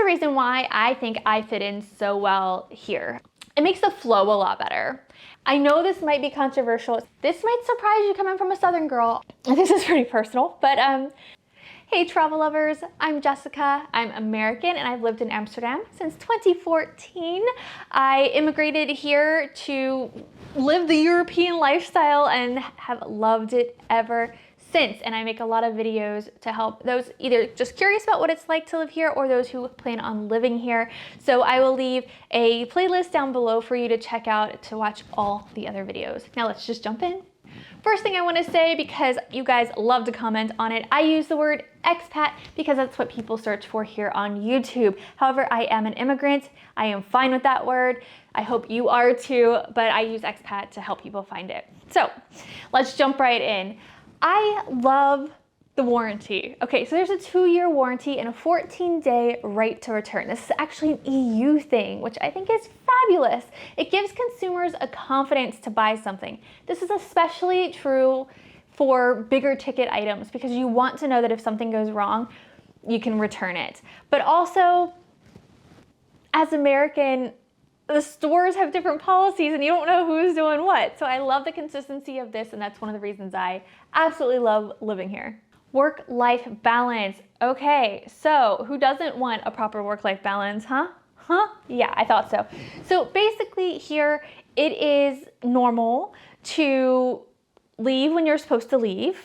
reason why I think I fit in so well here. It makes the flow a lot better. I know this might be controversial. This might surprise you coming from a Southern girl. This is pretty personal, but hey travel lovers, I'm Jessica. I'm American and I've lived in Amsterdam since 2014. I immigrated here to live the European lifestyle and have loved it ever since. And I make a lot of videos to help those either just curious about what it's like to live here or those who plan on living here. So I will leave a playlist down below for you to check out to watch all the other videos. Now let's just jump in. First thing I want to say, because you guys love to comment on it, I use the word expat because that's what people search for here on YouTube. However, I am an immigrant. I am fine with that word. I hope you are too, but I use expat to help people find it. So let's jump right in. I love the warranty. Okay, so there's a 2-year warranty and a 14-day right to return. This is actually an EU thing, which I think is fabulous. It gives consumers a confidence to buy something. This is especially true for bigger ticket items because you want to know that if something goes wrong, you can return it. But also, as American, the stores have different policies and you don't know who's doing what. So I love the consistency of this, and that's one of the reasons I absolutely love living here. Work-life balance. Okay, so who doesn't want a proper work-life balance, huh? Yeah, I thought so. So basically here, it is normal to leave when you're supposed to leave,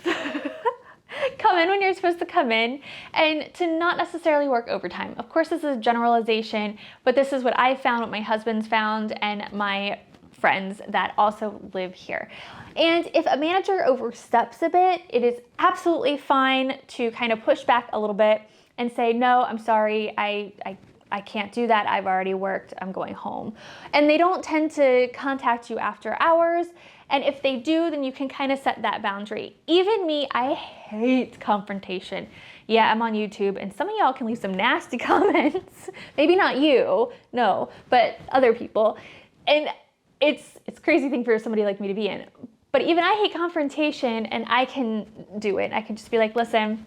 come in when you're supposed to come in, and to not necessarily work overtime. Of course, this is a generalization, but this is what I found, what my husband's found, and my friends that also live here. And if a manager oversteps a bit, it is absolutely fine to kind of push back a little bit and say, no, I'm sorry, I can't do that. I've already worked, I'm going home. And they don't tend to contact you after hours. And if they do, then you can kind of set that boundary. Even me, I hate confrontation. Yeah, I'm on YouTube and some of y'all can leave some nasty comments. Maybe not you, no, but other people. And it's a crazy thing for somebody like me to be in. But even I hate confrontation and I can do it. I can just be like, listen,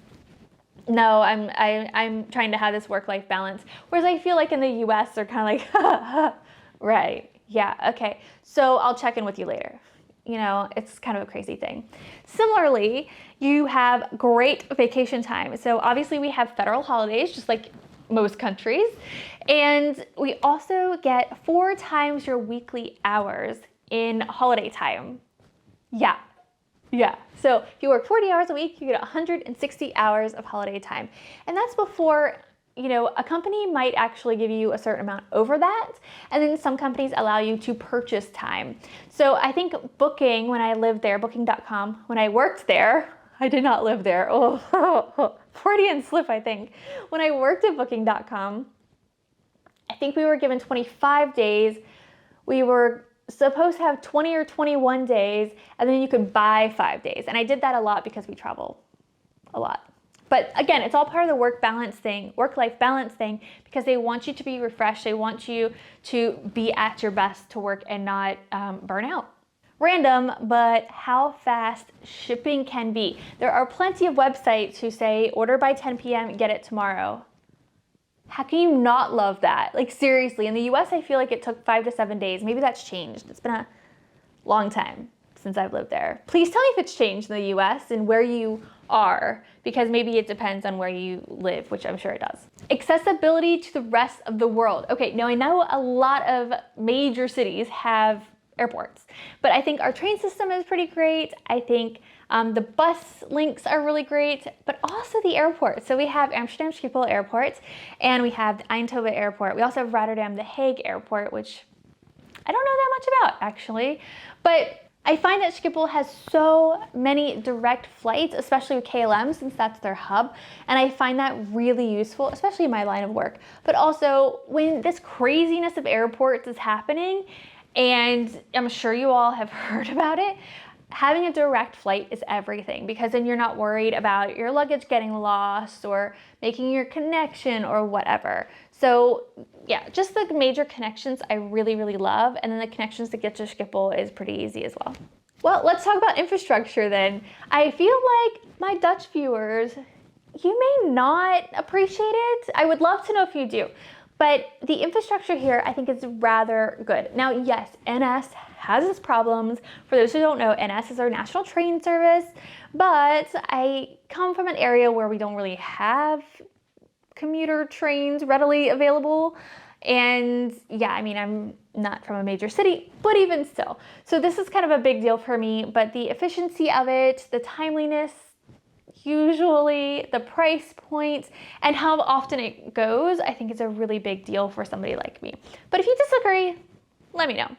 no, I'm trying to have this work-life balance. Whereas I feel like in the US, they're kind of like, right, yeah, okay. So I'll check in with you later. You know, it's kind of a crazy thing. Similarly, you have great vacation time. So obviously we have federal holidays, just like most countries. And we also get 4 times your weekly hours in holiday time. Yeah. So if you work 40 hours a week, you get 160 hours of holiday time. And that's before, you know, a company might actually give you a certain amount over that. And then some companies allow you to purchase time. So I think Booking, when I lived there, Booking.com, when I worked there, I did not live there. Oh, Freudian slip, I think. When I worked at Booking.com, I think we were given 25 days. We were supposed to have 20 or 21 days, and then you could buy 5 days. And I did that a lot because we travel a lot. But again, it's all part of the work-life balance thing, because they want you to be refreshed. They want you to be at your best to work and not burn out. Random, but how fast shipping can be. There are plenty of websites who say order by 10 p.m., get it tomorrow. How can you not love that? Like seriously, in the US, I feel like it took 5 to 7 days. Maybe that's changed. It's been a long time since I've lived there. Please tell me if it's changed in the US and where you are, because maybe it depends on where you live, which I'm sure it does. Accessibility to the rest of the world. Okay, now I know a lot of major cities have airports, but I think our train system is pretty great. I think the bus links are really great, but also the airport. So we have Amsterdam Schiphol Airport, and we have the Eindhoven Airport. We also have Rotterdam, the Hague Airport, which I don't know that much about actually, but I find that Schiphol has so many direct flights, especially with KLM, since that's their hub. And I find that really useful, especially in my line of work. But also when this craziness of airports is happening, and I'm sure you all have heard about it, having a direct flight is everything, because then you're not worried about your luggage getting lost or making your connection or whatever. So yeah, just the major connections I really, really love. And then the connections to get to Schiphol is pretty easy as well. Well, let's talk about infrastructure then. I feel like my Dutch viewers you may not appreciate it. I would love to know if you do. But the infrastructure here, I think, is rather good. Now, yes, NS has its problems. For those who don't know, NS is our national train service, but I come from an area where we don't really have commuter trains readily available. And yeah, I mean, I'm not from a major city, but even still. So this is kind of a big deal for me, but the efficiency of it, the timeliness, usually the price point, and how often it goes, I think is a really big deal for somebody like me. But if you disagree, let me know.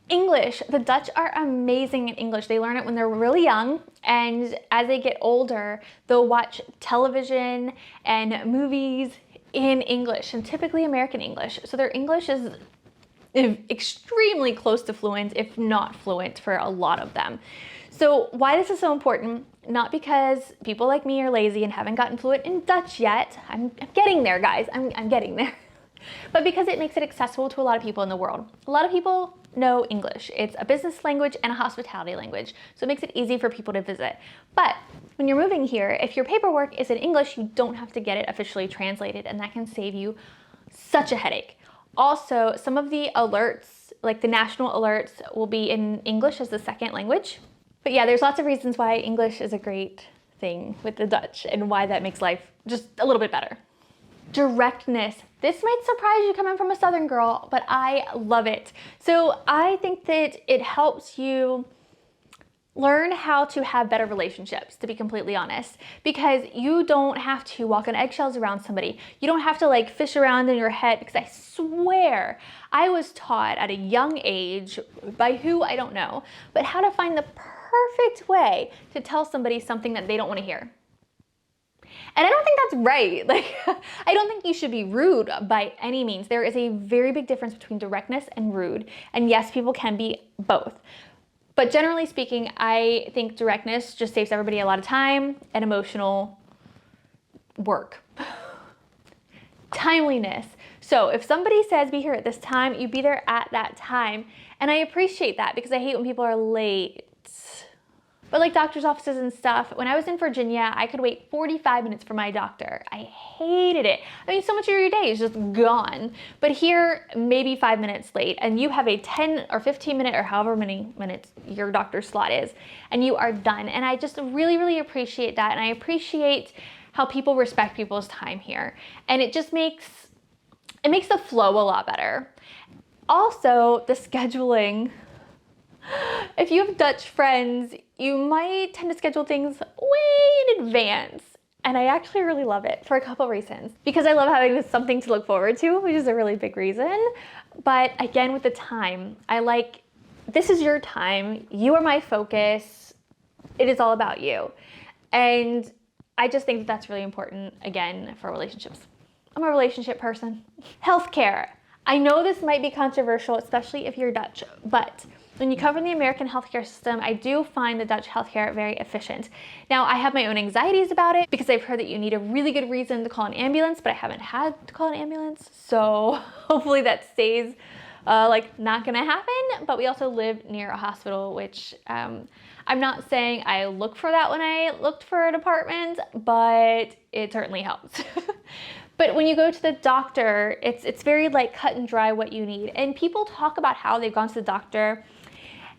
English. The Dutch are amazing in English. They learn it when they're really young, and as they get older, they'll watch television and movies in English, and typically American English. So their English is extremely close to fluent, if not fluent, for a lot of them. So why this is so important, not because people like me are lazy and haven't gotten fluent in Dutch yet. I'm getting there, guys. I'm getting there. But because it makes it accessible to a lot of people in the world. A lot of people know English. It's a business language and a hospitality language, so it makes it easy for people to visit. But when you're moving here, if your paperwork is in English, you don't have to get it officially translated, and that can save you such a headache. Also, some of the alerts, like the national alerts, will be in English as the second language. But yeah, there's lots of reasons why English is a great thing with the Dutch and why that makes life just a little bit better. Directness. This might surprise you coming from a Southern girl, but I love it. So I think that it helps you learn how to have better relationships, to be completely honest, because you don't have to walk on eggshells around somebody. You don't have to like fish around in your head, because I swear I was taught at a young age, by who I don't know, but how to find the perfect way to tell somebody something that they don't want to hear. And I don't think that's right. Like, I don't think you should be rude by any means. There is a very big difference between directness and rude. And yes, people can be both. But generally speaking, I think directness just saves everybody a lot of time and emotional work. Timeliness. So if somebody says be here at this time, you be there at that time. And I appreciate that, because I hate when people are late. But like doctor's offices and stuff, when I was in Virginia, I could wait 45 minutes for my doctor. I hated it. I mean, so much of your day is just gone. But here, maybe 5 minutes late, and you have a 10 or 15 minute or however many minutes your doctor's slot is, and you are done. And I just really, really appreciate that. And I appreciate how people respect people's time here. And it just makes the flow a lot better. Also, the scheduling. If you have Dutch friends, you might tend to schedule things way in advance. And I actually really love it for a couple reasons. Because I love having something to look forward to, which is a really big reason. But again, with the time, I like, this is your time. You are my focus. It is all about you. And I just think that that's really important, again, for relationships. I'm a relationship person. Healthcare. I know this might be controversial, especially if you're Dutch, but when you come from the American healthcare system, I do find the Dutch healthcare very efficient. Now, I have my own anxieties about it, because I've heard that you need a really good reason to call an ambulance, but I haven't had to call an ambulance. So hopefully that stays not gonna happen. But we also live near a hospital, which I'm not saying I look for that when I looked for an apartment, but it certainly helps. But when you go to the doctor, it's very like cut and dry what you need. And people talk about how they've gone to the doctor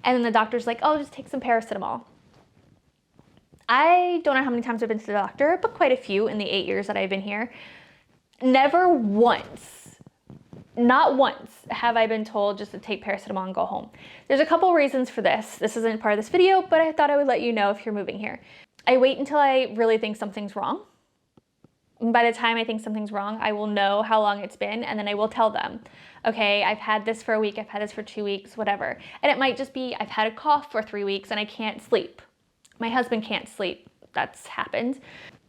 and then the doctor's like, oh, just take some paracetamol. I don't know how many times I've been to the doctor, but quite a few in the 8 years that I've been here. Never once, not once, have I been told just to take paracetamol and go home. There's a couple reasons for this. This isn't part of this video, but I thought I would let you know if you're moving here. I wait until I really think something's wrong. By the time I think something's wrong, I will know how long it's been, and then I will tell them, okay, I've had this for a week, I've had this for 2 weeks, whatever. And it might just be, I've had a cough for 3 weeks and I can't sleep. My husband can't sleep. That's happened.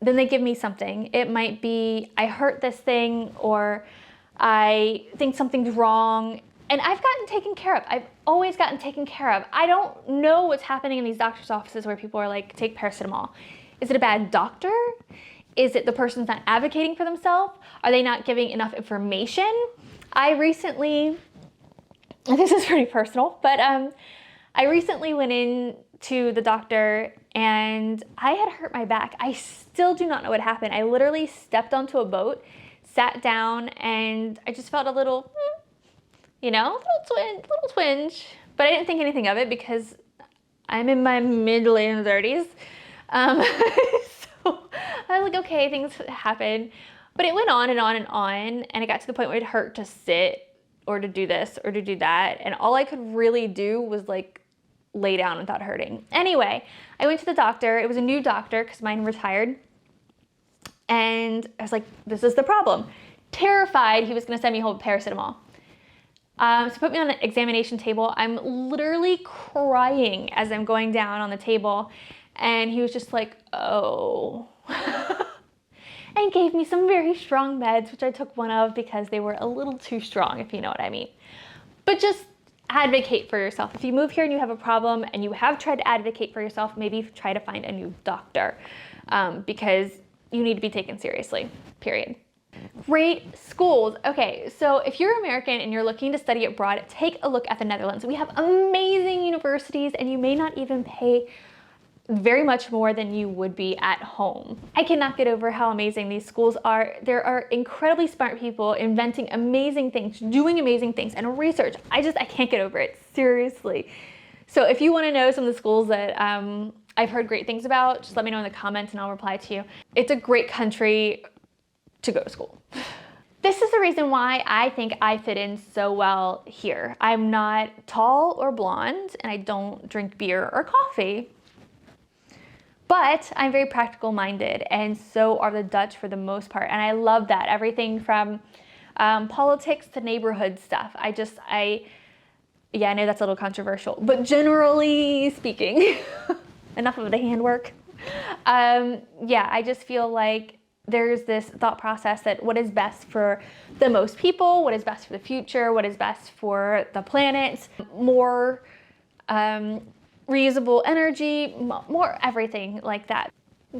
Then they give me something. It might be, I hurt this thing, or I think something's wrong. And I've gotten taken care of. I've always gotten taken care of. I don't know what's happening in these doctor's offices where people are like, take paracetamol. Is it a bad doctor? Is it the person's not advocating for themselves? Are they not giving enough information? I recently, this is pretty personal, but I recently went in to the doctor and I had hurt my back. I still do not know what happened. I literally stepped onto a boat, sat down, and I just felt a little, little twinge. But I didn't think anything of it because I'm in my mid-late 30s. So I was like, okay, things happen. But it went on and on and on, and it got to the point where it hurt to sit or to do this or to do that. And all I could really do was like lay down without hurting. Anyway, I went to the doctor. It was a new doctor because mine retired. And I was like, this is the problem. Terrified he was gonna send me home with paracetamol. So put me on an examination table. I'm literally crying as I'm going down on the table. And he was just like, oh. And gave me some very strong meds, which I took one of because they were a little too strong, if you know what I mean. But just advocate for yourself. If you move here and you have a problem and you have tried to advocate for yourself, maybe try to find a new doctor because you need to be taken seriously, period. Great schools. Okay, so if you're American and you're looking to study abroad, take a look at the Netherlands. We have amazing universities and you may not even pay very much more than you would be at home. I cannot get over how amazing these schools are. There are incredibly smart people inventing amazing things, doing amazing things, and research. I can't get over it, seriously. So if you want to know some of the schools that I've heard great things about, just let me know in the comments and I'll reply to you. It's a great country to go to school. This is the reason why I think I fit in so well here. I'm not tall or blonde and I don't drink beer or coffee. But I'm very practical minded, and so are the Dutch for the most part. And I love that. Everything from politics to neighborhood stuff. Yeah, I know that's a little controversial, but generally speaking, enough of the handwork. Yeah, I just feel like there's this thought process that what is best for the most people, what is best for the future, what is best for the planet, more reusable energy, more everything like that.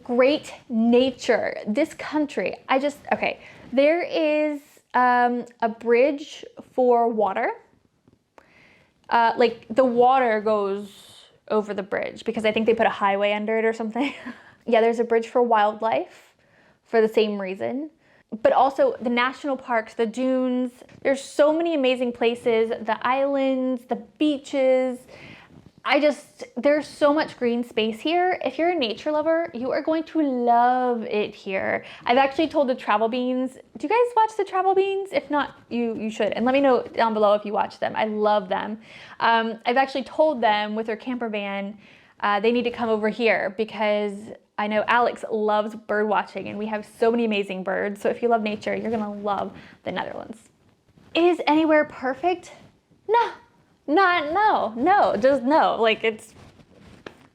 Great nature. This country, okay, there is a bridge for water. Like the water goes over the bridge because I think they put a highway under it or something. Yeah, there's a bridge for wildlife for the same reason. But also the national parks, the dunes, there's so many amazing places, the islands, the beaches. There's so much green space here. If you're a nature lover, you are going to love it here. I've actually told the Travel Beans, do you guys watch the Travel Beans? If not, you should. And let me know down below if you watch them. I love them. I've actually told them with their camper van, they need to come over here because I know Alex loves bird watching and we have so many amazing birds. So if you love nature, you're gonna love the Netherlands. Is anywhere perfect? No. Just no. Like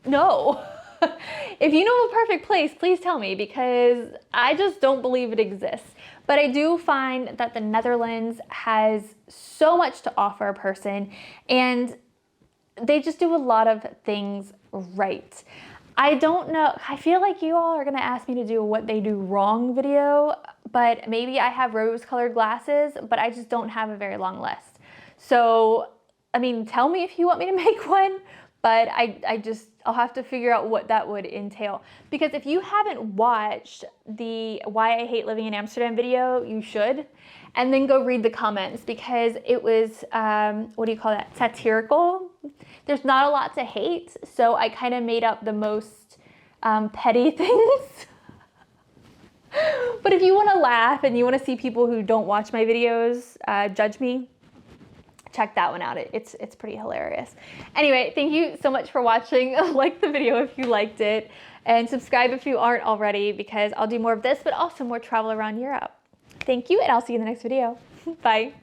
no. If you know a perfect place, please tell me because I just don't believe it exists. But I do find that the Netherlands has so much to offer a person and they just do a lot of things right. I don't know, I feel like you all are gonna ask me to do a what they do wrong video, but maybe I have rose-colored glasses, but I just don't have a very long list. So I mean, tell me if you want me to make one, but I'll have to figure out what that would entail. Because if you haven't watched the Why I Hate Living in Amsterdam video, you should. And then go read the comments because it was, what do you call that, satirical? There's not a lot to hate, so I kind of made up the most petty things. But if you want to laugh and you want to see people who don't watch my videos judge me, check that one out. It's pretty hilarious. Anyway, thank you so much for watching. Like the video if you liked it and subscribe if you aren't already because I'll do more of this, but also more travel around Europe. Thank you and I'll see you in the next video. Bye.